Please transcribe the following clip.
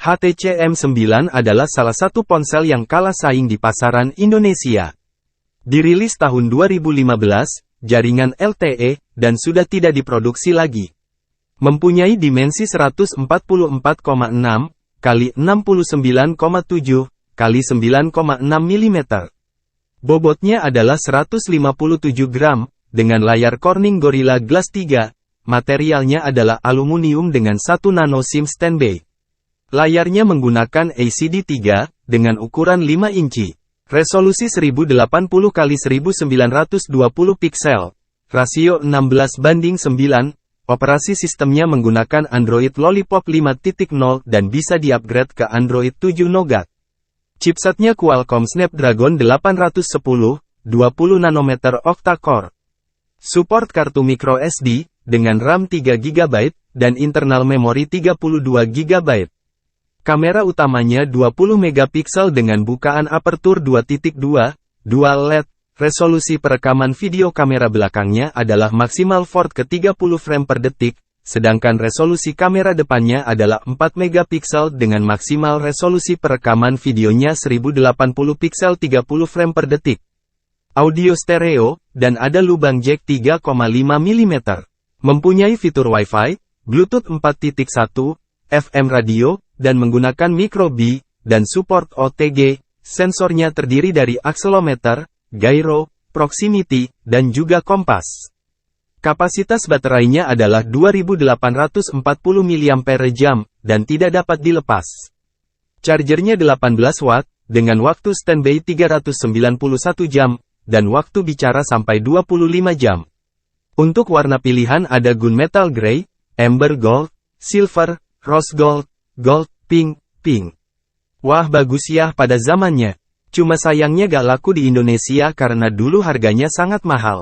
HTC M9 adalah salah satu ponsel yang kalah saing di pasaran Indonesia. Dirilis tahun 2015, jaringan LTE, dan sudah tidak diproduksi lagi. Mempunyai dimensi 144,6 x 69,7 x 9,6 mm. Bobotnya adalah 157 gram, dengan layar Corning Gorilla Glass 3, materialnya adalah aluminium dengan 1 nano SIM standby. Layarnya menggunakan LCD3, dengan ukuran 5 inci. Resolusi 1080x1920 piksel. Rasio 16:9. Operasi sistemnya menggunakan Android Lollipop 5.0 dan bisa diupgrade ke Android 7 Nougat. Chipsetnya Qualcomm Snapdragon 810, 20 nanometer octa-core. Support kartu microSD, dengan RAM 3 GB, dan internal memori 32 GB. Kamera utamanya 20 megapiksel dengan bukaan aperture 2.2, dual LED. Resolusi perekaman video kamera belakangnya adalah maksimal 4K 30 frame per detik, sedangkan resolusi kamera depannya adalah 4 megapiksel dengan maksimal resolusi perekaman videonya 1080 piksel 30 frame per detik. Audio stereo, dan ada lubang jack 3,5 mm. Mempunyai fitur Wi-Fi, Bluetooth 4.1, FM radio, dan menggunakan micro B, dan support OTG. Sensornya terdiri dari akselometer, gyro, proximity, dan juga kompas. Kapasitas baterainya adalah 2840 mAh, dan tidak dapat dilepas. Chargernya 18 watt, dengan waktu standby 391 jam, dan waktu bicara sampai 25 jam. Untuk warna pilihan ada gunmetal grey, amber gold, silver, rose gold, gold, pink. Wah bagus ya pada zamannya. Cuma sayangnya gak laku di Indonesia karena dulu harganya sangat mahal.